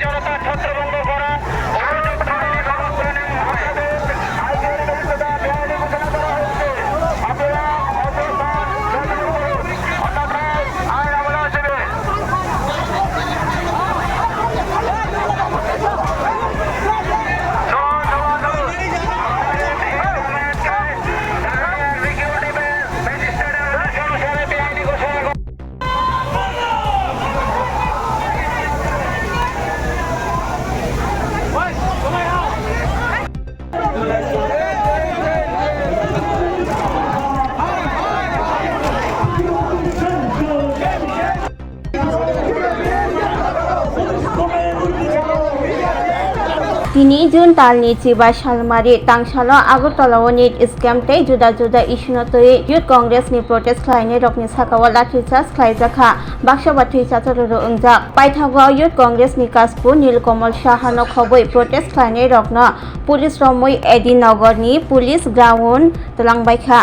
জনতা ছত্রভঙ্গ করা অভিযুক্ত ব্যবস্থা নেওয়া হবে। আইনের বিরুদ্ধে বেআইনি ঘোষণা করা হয়েছে। আপনারা অবস্থান গ্রহণ করুন, অন্যথায় আইন আমলে আসবে। Kini Jun talni chiba shalmari tangshalo Agartala need scam te juda issue to Youth Congress ni protest khlaine rokni sakawa Lathi charge Sarjakkha baksa bathi chacharu ungjak paithago Youth Congress ni kaspu Nilkamal Shahano khoboi protest khlaine rokno police romoi Edinagar ni police ground talangbaikha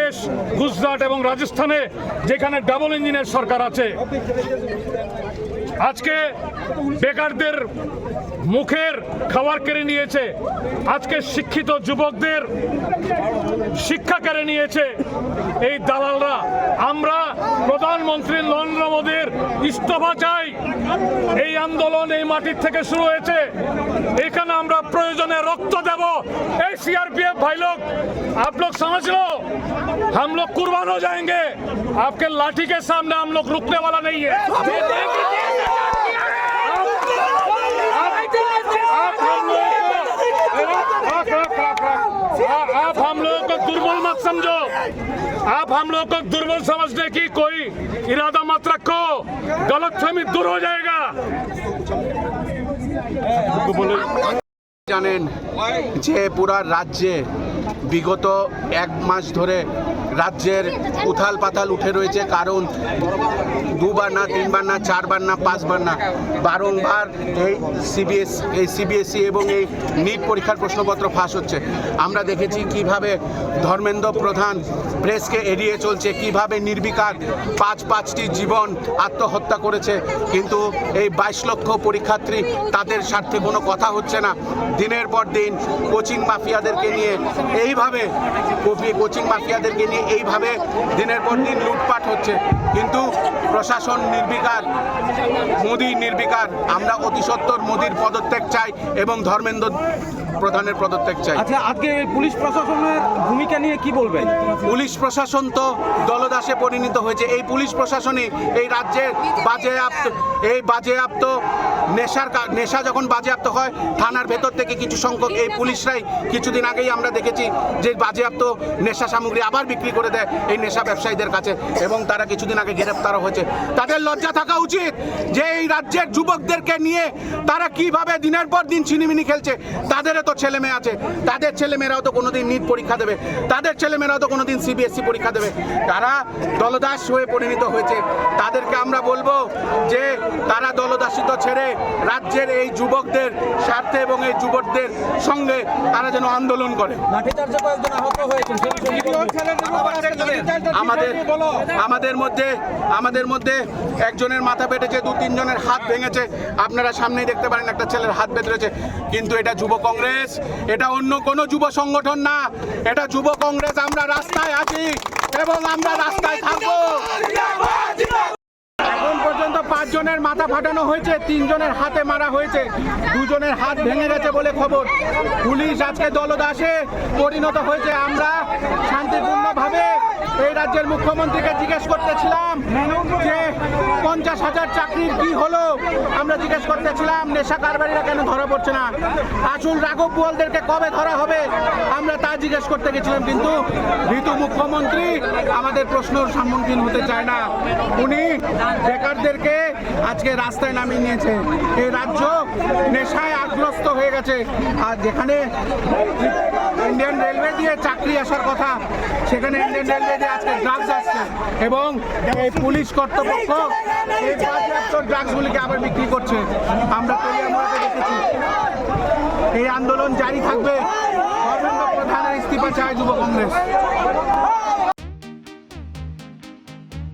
Madhya Pradesh, Gujarat এবং রাজস্থানে, যেখানে double ইঞ্জিনের সরকার আছে। আজকে বেকারদের মুখের খাবার কেড়ে নিয়েছে, আজকে শিক্ষিত যুবকদের শিক্ষা কেড়ে নিয়েছে এই দালালরা। আমরা প্রধানমন্ত্রী নরেন্দ্র মোদীর ইস্তফা চাই। এই আন্দোলন এই মাটির থেকে শুরু হয়েছে, এখানে আমরা প্রয়োজনে রক্ত দেব। এই सीआरपीएफ भाई लोग, आप लोग समझ लो, हम लोग कुर्बान हो जाएंगे। आपके लाठी के सामने हम लोग रुकने वाला नहीं है। आप हम लोगों को दुर्बल मत समझो, आप हम लोगों को दुर्बल समझने की कोई इरादा मत रखो, गलतफहमी दूर हो जाएगा। জানেন যে পুরা রাজ্যে বিগত এক মাস ধরে রাজ্যের উথাল পাতাল উঠে রয়েছে, কারণ দুবার না, তিনবার না, চারবার না, পাঁচবার না, বারংবার এই সিবিএসই এবং এই নিট পরীক্ষার প্রশ্নপত্র ফাঁস হচ্ছে। আমরা দেখেছি কিভাবে ধর্মেন্দ্র প্রধান প্রেসকে এড়িয়ে চলছে, কিভাবে নির্বিকার পাঁচটি জীবন আত্মহত্যা করেছে, কিন্তু এই 22 লক্ষ পরীক্ষার্থী তাদের স্বার্থে কোনো কথা হচ্ছে না। দিনের পর দিন কোচিং মাফিয়াদেরকে নিয়ে এইভাবে দিনের পর দিন লুটপাট হচ্ছে, কিন্তু প্রশাসন নির্বিকার, মোদী নির্বিকার। আমরা অতি সত্বর মোদীর পদত্যাগ চাই এবং ধর্মেন্দ্র প্রধানের পদত্যাগ চাই। আচ্ছা, আজকে পুলিশ প্রশাসনের ভূমিকা নিয়ে কি বলবেন? পুলিশ প্রশাসন তো দলদাসে পরিণত হয়েছে। এই পুলিশ প্রশাসনই এই রাজ্যের বাজেয়াপ্ত নেশা যখন বাজেয়াপ্ত হয়, থানার ভেতর থেকে কিছু সংখ্যক এই পুলিশরাই কিছুদিন আগেই আমরা দেখেছি যে বাজেয়াপ্ত নেশা সামগ্রী আবার বিক্রি করে দেয় এই নেশা ব্যবসায়ীদের কাছে, এবং তারা কিছুদিন আগে গ্রেপ্তারও হয়েছে। তাদের লজ্জা থাকা উচিত যে এই রাজ্যের যুবকদেরকে নিয়ে তারা কিভাবে দিনের পর দিন ছিনিমিনি খেলছে। তাদেরও তো ছেলে মেয়ে আছে, তাদের ছেলেমেয়েরাও তো কোনোদিন নিট পরীক্ষা দেবে, তাদের ছেলেমেয়েরাও তো কোনোদিন সিবিএসই পরীক্ষা দেবে। তারা দলদাস হয়ে পরিণত হয়েছে। তাদেরকে আমরা বলবো যে তারা দলদাসিত ছেড়ে রাজ্যের এই যুবকদের স্বার্থে এবং এই যুবকদের সঙ্গে তারা যেন আন্দোলন করে। আমাদের মধ্যে একজনের মাথা ফেটেছে, 2-3 জনের হাত ভেঙেছে। আপনারা সামনেই দেখতে পারেন একটা ছেলের হাত বেঁধে রয়েছে। কিন্তু এটা যুব কংগ্রেস, এটা অন্য কোনো যুব সংগঠন না, এটা যুব কংগ্রেস। আমরা রাস্তায় আছি এবং আমরা রাস্তায় থাকবো। এখন পর্যন্ত 5 জনের মাথা ফাটানো হয়েছে, 3 জনের হাতে মারা হয়েছে, 2 জনের হাত ভেঙে গেছে বলে খবর। পুলিশ আজকে দলদাসে পরিণত হয়েছে। আমরা শান্তিপূর্ণভাবে এই রাজ্যের মুখ্যমন্ত্রীকে জিজ্ঞেস করতেছিলাম যে 50,000 চাকরির কি হলো। আমরা জিজ্ঞেস করতেছিলাম নেশা কারবারিরা কেন ধরা পড়ছে না, আসল রাঘব বোয়ালদেরকে কবে ধরা হবে, আমরা তা জিজ্ঞেস করতে গেছিলাম। কিন্তু ভীতু মুখ্যমন্ত্রী আমাদের প্রশ্নের সম্মুখীন হতে চায় না। উনি বেকারদেরকে আজকে রাস্তায় নামিয়ে নিয়েছে। এই রাজ্য নেশায় আগ্রস্ত হয়ে গেছে। আর যেখানে ইন্ডিয়ান রেলওয়ে দিয়ে চাকরি আসার কথা, সেখানে ইন্ডিয়ান রেলওয়ে দিয়ে আজকে ড্রাগস আসছে, এবং এই পুলিশ কর্তৃপক্ষ এই বাজেয়াপ্ত ড্রাগসগুলিকে আবার বিক্রি করছে। আমরা তেলিয়ামুড়াতে দেখেছি। এই আন্দোলন জারি থাকবে। ধর্মেন্দ্র প্রধানের ইস্তফা চায় যুব Congress.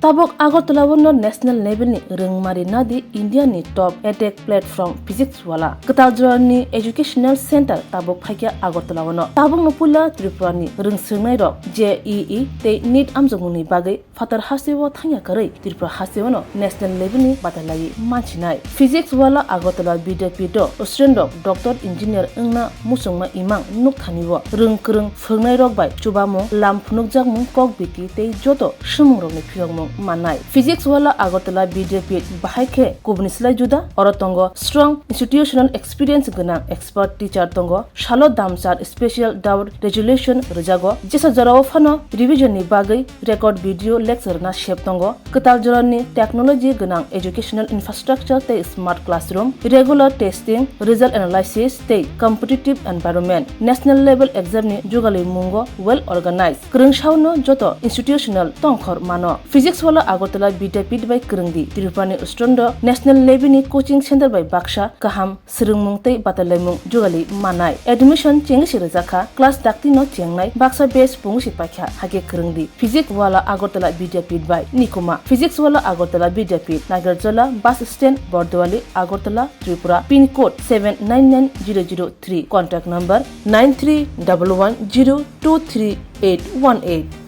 Tabok Agartala wono national level ni rengmari nadi India ni top edtech platform physics wala Katajra ni educational center tabok phakya Agartala wono tabok nopula Tripura ni rengsirnai rok JEE te NEET amjongni bagai fatar hasewo thangya karai Tripura hasewono national level ni batalai manchinai physics wala Agartala BJP do student doctor engineer engna musongma imang nukthaniwo rengkreng phungnai rok bai chubamo lam phunukjak mung kok biti te joto shimung rok ni phiyongmung manai physics wala Agartala BJP bahai kubnislai juda orotongo strong institutional experience gana expert teacher tongo shalo damsar special doubt resolution rejago jesa jarao phano revision ni bagai record video lecture na shep tongo katal jorani technology gana educational infrastructure te smart classroom regular testing result analysis te competitive environment national level exam ni jugali mungo well organized krungshauno joto institutional tongkhor mano physics wala Agartala Bidapid by Kerengdi Tirupani Ustrondo National Level Coaching Center by Baksha Kaham Srungmung tei Batalemung Jugali Manai Admission Cheng Sarjakkha Class Dakti no Chengnai Baksa Base Pungsi Pakha Hage Kerengdi Physics wala Agartala Bidapid by Nikuma Physics wala Agartala Bidapid Nagarjala Bus Stand Bordwali Agartala Tripura Pin code 799003 Contact number 9311023818